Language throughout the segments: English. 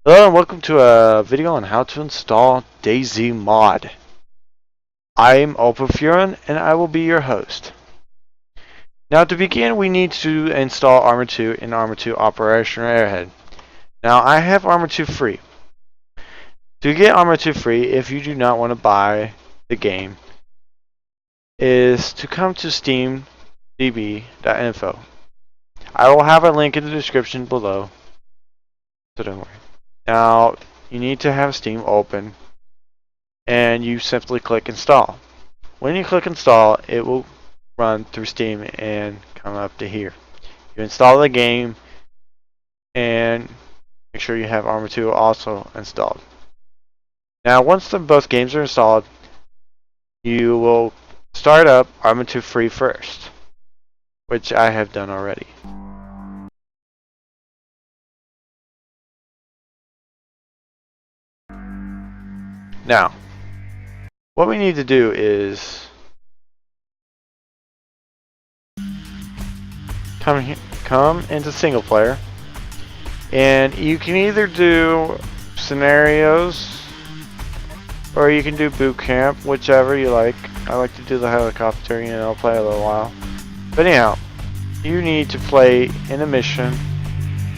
Hello and welcome to a video on how to install DayZ mod. I'm Opalfuren and I will be your host. Now to begin we need to install Armor 2 in Armor 2 Operation Airhead. Now I have Armor 2 free. To get Armor 2 free, if you do not want to buy the game, is to come to steamdb.info. I will have a link in the description below, so don't worry. Now you need to have Steam open and you simply click install. When you click install, it will run through Steam and come up to here. You install the game and make sure you have Armor 2 also installed. Now once both games are installed, you will start up Armor 2 free first, which I have done already. Now, what we need to do is come into single player, and you can either do scenarios or you can do boot camp, whichever you like. I like to do the helicopter, play a little while. But anyhow, you need to play in a mission,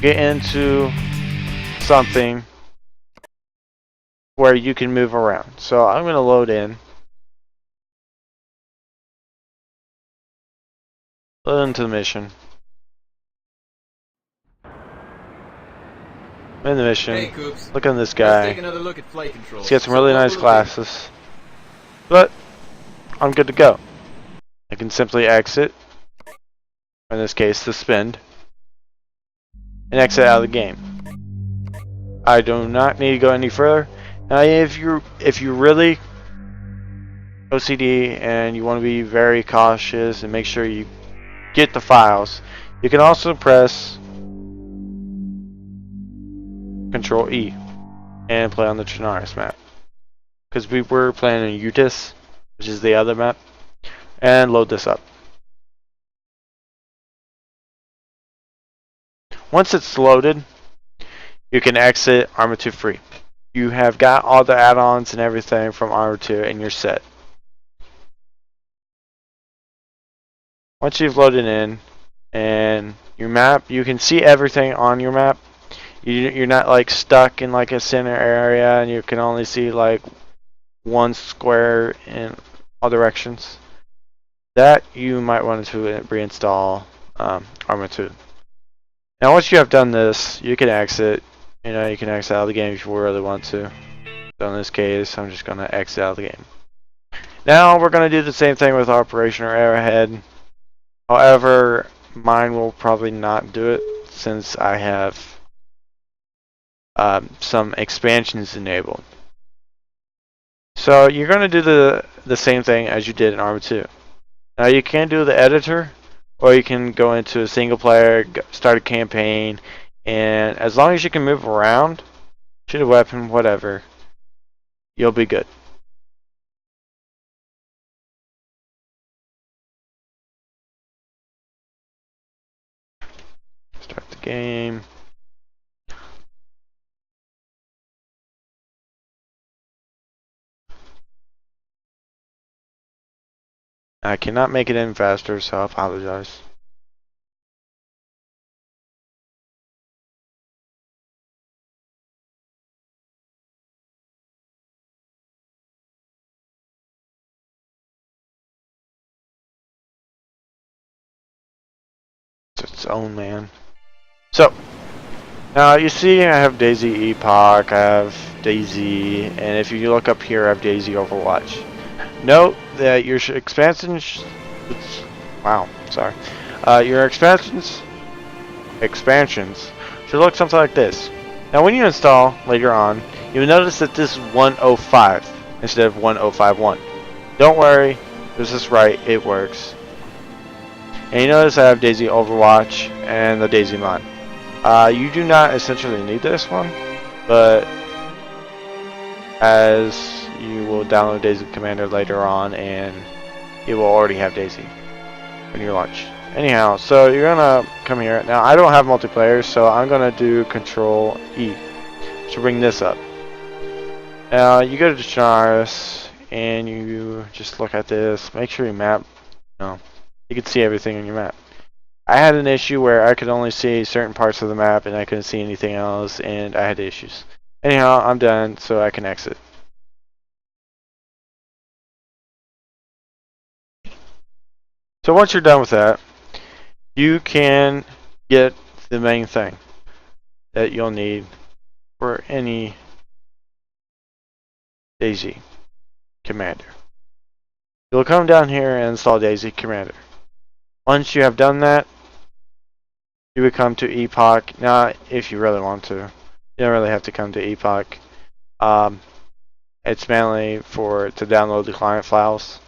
get into something where you can move around. So I'm going to load into the mission. In the mission, hey, Coops. look at this guy. Let's take another look at flight controls. He's got some really nice glasses, but I'm good to go. I can simply exit, in this case suspend, and exit out of the game. I do not need to go any further. Now if you really OCD and you want to be very cautious and make sure you get the files, you can also press Control E and play on the Trinaris map, because we were playing in Utis, which is the other map, and load this up. Once it's loaded, you can exit Armor 2 free. You have got all the add-ons and everything from Armor 2 and you're set. Once you've loaded in and your map, you can see everything on your map. You're not like stuck in like a center area and you can only see like one square in all directions. That you might want to reinstall Armor 2. Now once you have done this, you can exit. You can exit out of the game if you really want to. So in this case, I'm just going to exit out of the game. Now we're going to do the same thing with Operation Arrowhead. However, mine will probably not do it since I have some expansions enabled. So you're going to do the same thing as you did in Armor 2. Now you can do the editor, or you can go into a single player, start a campaign, and as long as you can move around, shoot a weapon, whatever, you'll be good. Start the game. I cannot make it any faster, so I apologize. It's its own man. So now you see I have DayZ OverPoch, I have DayZ, and if you look up here I have DayZ Overwatch. Note that your expansions your expansions should look something like this. Now when you install later on, you'll notice that this is 105 instead of 1051. Don't worry, this is right, it works. And you notice I have DayZ Overwatch and the DayZ mod. You do not essentially need this one, but as you will download DayZ Commander later on and it will already have DayZ when you launch. Anyhow, so you're gonna come here. Now I don't have multiplayer, so I'm gonna do Control E. to bring this up. You go to Chernarus and you just look at this. Make sure your map, you can see everything on your map. I had an issue where I could only see certain parts of the map and I couldn't see anything else, and I had issues. Anyhow, I'm done, so I can exit. So once you're done with that, you can get the main thing that you'll need for any DayZ commander. You'll come down here and install DayZ commander. Once you have done that, you would come to Epoch. Now, if you really want to, you don't really have to come to Epoch. It's mainly to download the client files.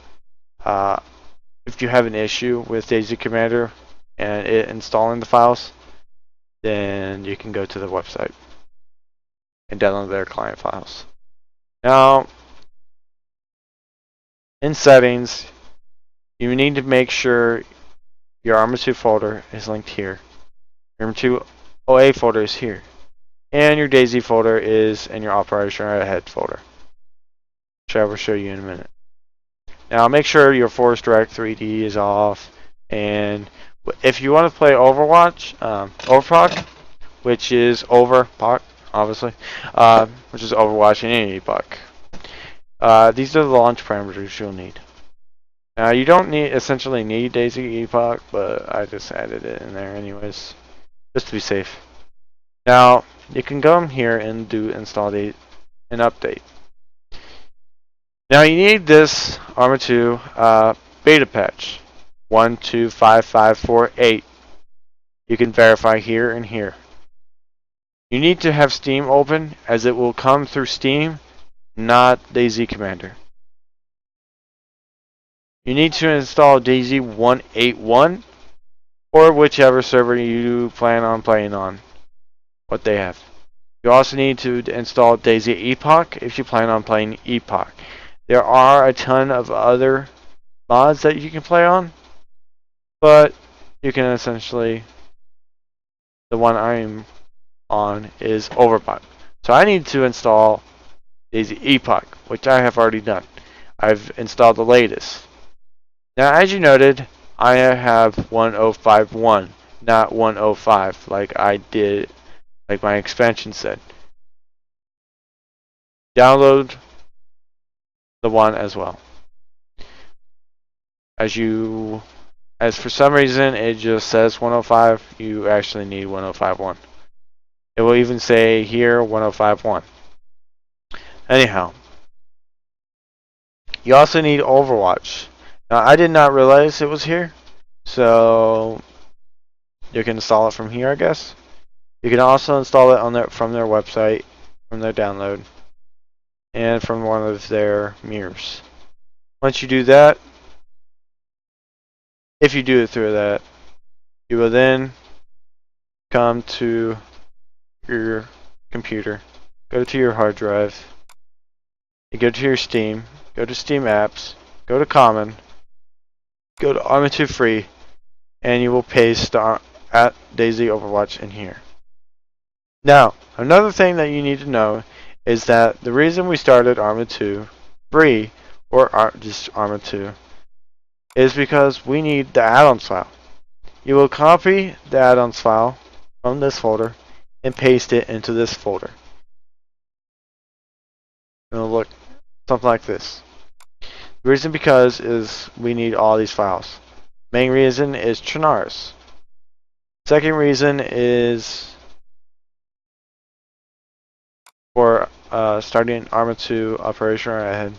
If you have an issue with DayZ Commander and it installing the files, then you can go to the website and download their client files. Now, in settings, you need to make sure your Arma 2 folder is linked here. Your Arma 2 OA folder is here. And your DayZ folder is in your Operation Ahead folder, which I will show you in a minute. Now make sure your Force Direct 3D is off, and if you want to play Overwatch, OverPoch, which is OverPoch, obviously, which is Overwatch in any epoch. These are the launch parameters you'll need. Now you don't essentially need DayZ Epoch, but I just added it in there anyways, just to be safe. Now you can come here and do install and update. Now you need this Arma 2 beta patch 125548. You can verify here and here. You need to have Steam open, as it will come through Steam, not DayZ Commander. You need to install DayZ 181 or whichever server you plan on playing on, what they have. You also need to install DayZ Epoch if you plan on playing Epoch. There are a ton of other mods that you can play on, but you can essentially, the one I'm on is OverPoch. So I need to install DayZ Epoch, which I have already done. I've installed the latest. Now, as you noted, I have 1051, not 105, like I did, like my expansion said. Download the one as well. As for some reason it just says 105, you actually need 1051. It will even say here 1051. Anyhow, you also need Overwatch. Now I did not realize it was here, so you can install it from here, I guess. You can also install it from their website, from their download, and from one of their mirrors. Once you do that, if you do it through that, you will then come to your computer, go to your hard drive, you go to your Steam, go to Steam Apps, go to Common, go to Arma 2 Free, and you will paste at DayZ Overwatch in here. Now, another thing that you need to know is that the reason we started Arma 2 Free, or just Arma 2, is because we need the add-ons file. You will copy the add-ons file from this folder and paste it into this folder. It'll look something like this. The reason is we need all these files. Main reason is Chernarus. Second reason is for starting Arma 2 Operation Ahead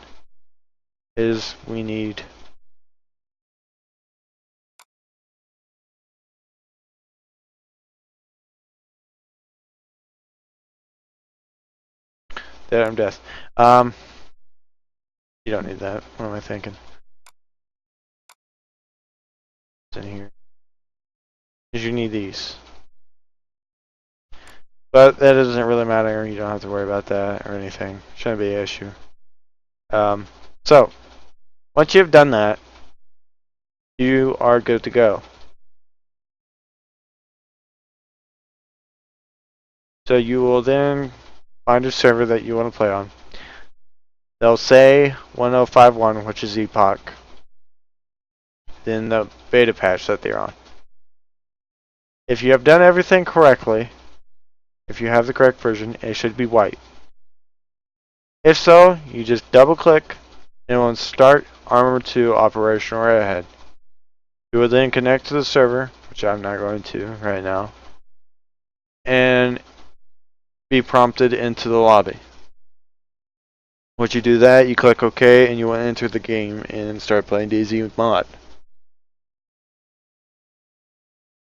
is we need Dead Arm Death. You don't need that. What am I thinking? It's in here. Because you need these. But that doesn't really matter. You don't have to worry about that or anything. Shouldn't be an issue. So, once you've done that, you are good to go. So you will then find a server that you want to play on. They'll say 1051, which is Epoch, then the beta patch that they're on. If you have done everything correctly, if you have the correct version, it should be white. If so, you just double click and it will start Armor 2 operation right ahead. You will then connect to the server, which I'm not going to right now, and be prompted into the lobby. Once you do that, you click OK and you will enter the game and start playing DayZ mod.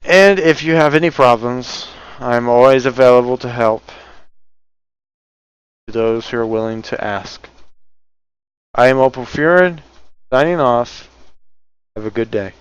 And if you have any problems, I'm always available to help to those who are willing to ask. I am Opalfuren, signing off. Have a good day.